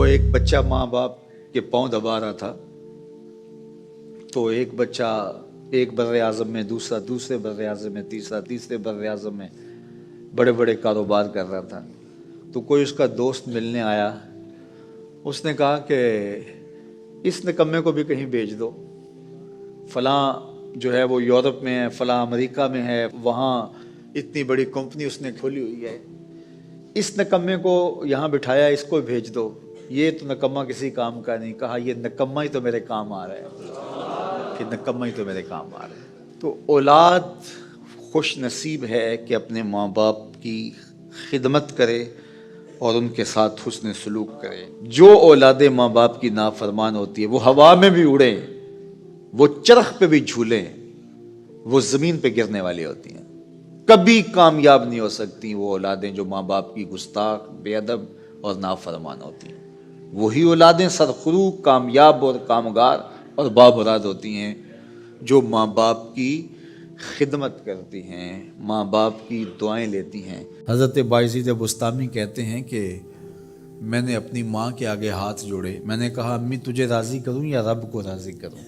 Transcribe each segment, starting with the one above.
वो एक बच्चा माँ बाप के पाँव दबा रहा था, तो एक बच्चा एक बर आज़म में, दूसरा दूसरे बर आज़म में, तीसरा तीसरे बर आज़म में बड़े बड़े कारोबार कर रहा था। तो कोई उसका दोस्त मिलने आया, उसने कहा कि इस निकम्मे को भी कहीं भेज दो, फलां जो है वो यूरोप में है, फलां अमेरिका में है, वहाँ इतनी बड़ी कंपनी उसने खोली हुई है, इस निकम्मे को यहाँ बिठाया, इसको भेज दो, ये तो निकम्मा किसी काम का नहीं। कहा ये निकम्मा ही तो मेरे काम आ रहा है, कि निकम्मा ही तो मेरे काम आ रहा है। तो औलाद खुश नसीब है कि अपने माँ बाप की खिदमत करे और उनके साथ हुस्न सलूक करे। जो औलादे माँ बाप की नाफरमान होती है, वो हवा में भी उड़े, वो चरख पे भी झूलें, वो ज़मीन पे गिरने वाली होती हैं, कभी कामयाब नहीं हो सकती वो औलादें जो माँ बाप की गुस्ताख, बेअदब और नाफरमान होती हैं। वही औलादें सरखरू, कामयाब और कामगार और बाबराद होती हैं जो माँ बाप की खिदमत करती हैं, माँ बाप की दुआएं लेती हैं। हज़रत बायज़ीद बुस्तामी कहते हैं कि मैंने अपनी माँ के आगे हाथ जोड़े, मैंने कहा अम्मी तुझे राज़ी करूँ या रब को राज़ी करूँ,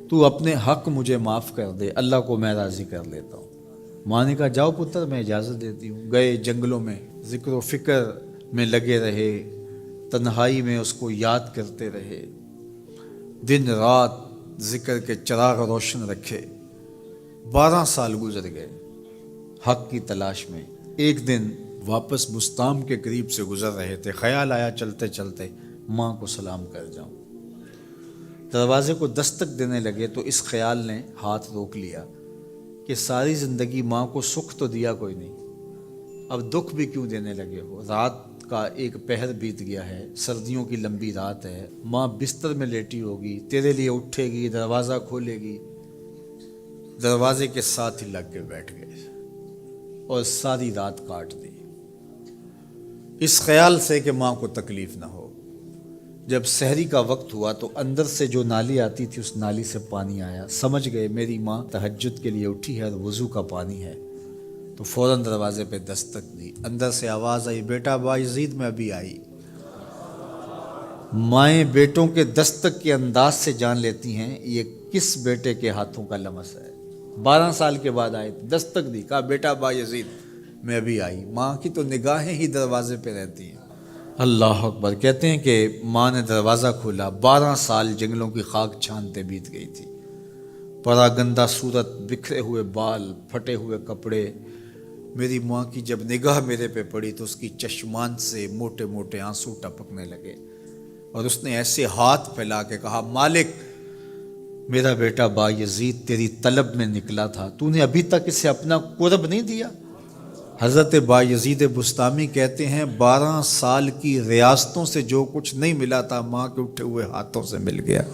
तू अपने हक़ मुझे माफ़ कर दे, अल्लाह को मैं राज़ी कर लेता हूँ। माँ ने कहा जाओ पुत्र मैं इजाज़त देती हूँ। गए जंगलों में ज़िक्र व फ़िक्र में लगे रहे, तन्हाई में उसको याद करते रहे, दिन रात ज़िक्र के चिराग रोशन रखे। 12 साल गुजर गए हक़ की तलाश में। एक दिन वापस बुस्ताम के करीब से गुजर रहे थे, ख्याल आया चलते चलते माँ को सलाम कर जाऊँ। दरवाजे को दस्तक देने लगे तो इस ख्याल ने हाथ रोक लिया कि सारी ज़िंदगी माँ को सुख तो दिया कोई नहीं, अब दुख भी क्यों देने लगे हो। रात का एक पहर बीत गया है, सर्दियों की लंबी रात है, माँ बिस्तर में लेटी होगी, तेरे लिए उठेगी, दरवाज़ा खोलेगी। दरवाजे के साथ ही लग के बैठ गए और सारी रात काट दी इस ख्याल से कि माँ को तकलीफ़ ना हो। जब सहरी का वक्त हुआ तो अंदर से जो नाली आती थी उस नाली से पानी आया, समझ गए मेरी माँ तहज्जुद के लिए उठी है और वज़ू का पानी है। तो फ़ौरन दरवाजे पे दस्तक दी, अंदर से आवाज़ आई बेटा बायज़ीद में अभी आई। माएँ बेटों के दस्तक के अंदाज से जान लेती हैं ये किस बेटे के हाथों का लमस है। 12 साल के बाद आए, दस्तक दी, कहा बेटा बायज़ीद मैं अभी आई। माँ की तो निगाहें ही दरवाजे पे रहती हैं। अल्लाह अकबर। कहते हैं कि माँ ने दरवाज़ा खोला, 12 साल जंगलों की खाक छानते बीत गई थी। परागंदा सूरत, बिखरे हुए बाल, फटे हुए कपड़े। मेरी माँ की जब निगाह मेरे पे पड़ी तो उसकी चश्मान से मोटे मोटे आंसू टपकने लगे और उसने ऐसे हाथ फैला के कहा मालिक मेरा बेटा बायज़ीद तेरी तलब में निकला था, तूने अभी तक इसे अपना कुर्ब नहीं दिया। हज़रत बायज़ीद बुस्तामी कहते हैं 12 साल की रियासतों से जो कुछ नहीं मिला था माँ के उठे हुए हाथों से मिल गया।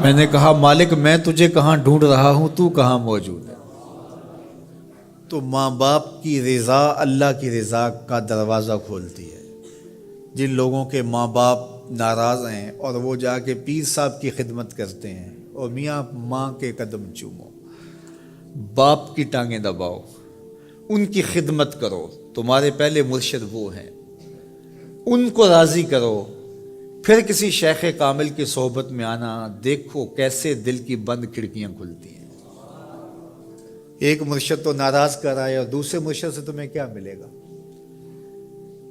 मैंने कहा मालिक मैं तुझे कहाँ ढूंढ रहा हूँ, तू कहाँ मौजूद है। तो माँ बाप की रज़ा अल्लाह की रज़ा का दरवाज़ा खोलती है। जिन लोगों के माँ बाप नाराज़ हैं और वो जाके पीर साहब की खिदमत करते हैं और मियाँ माँ के कदम चूमो, बाप की टांगें दबाओ, उनकी खिदमत करो, तुम्हारे पहले मुर्शिद वो हैं, उनको राज़ी करो, फिर किसी शेख कामिल की सोहबत में आना, देखो कैसे दिल की बंद खिड़कियाँ खुलती हैं। एक मुर्शिद तो नाराज़ कर आए और दूसरे मुर्शिद से तुम्हें क्या मिलेगा,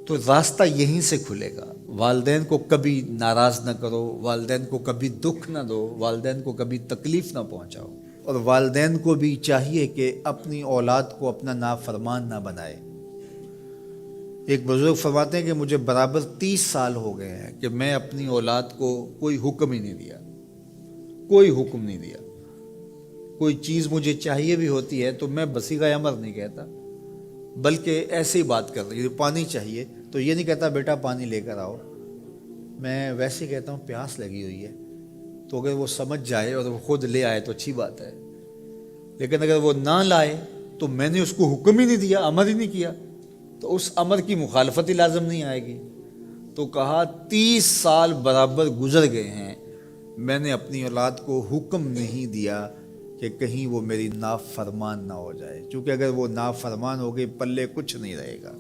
तो रास्ता यहीं से खुलेगा। वालिदैन को कभी नाराज़ न करो, वालिदैन को कभी दुख न दो, वालिदैन को कभी तकलीफ़ न पहुँचाओ। और वालिदैन को भी चाहिए कि अपनी औलाद को अपना नाफरमान ना बनाए। एक बुजुर्ग फरमाते हैं कि मुझे बराबर 30 साल हो गए हैं कि मैं अपनी औलाद को कोई हुक्म ही नहीं दिया, कोई हुक्म नहीं दिया। कोई चीज़ मुझे चाहिए भी होती है तो मैं बसीगा अमर नहीं कहता, बल्कि ऐसे ही बात कर रही, पानी चाहिए तो ये नहीं कहता बेटा पानी लेकर आओ, मैं वैसे ही कहता हूँ प्यास लगी हुई है, तो अगर वो समझ जाए और वो खुद ले आए तो अच्छी बात है, लेकिन अगर वो ना लाए तो मैंने उसको हुक्म ही नहीं दिया, अमर ही नहीं किया, तो उस अमर की मुखालफत ही लाजम नहीं आएगी। तो कहा 30 साल बराबर गुजर गए हैं, मैंने अपनी औलाद को हुक्म नहीं दिया कि कहीं वो मेरी नाफरमान ना हो जाए, क्योंकि अगर वो नाफरमान हो गई पल्ले कुछ नहीं रहेगा।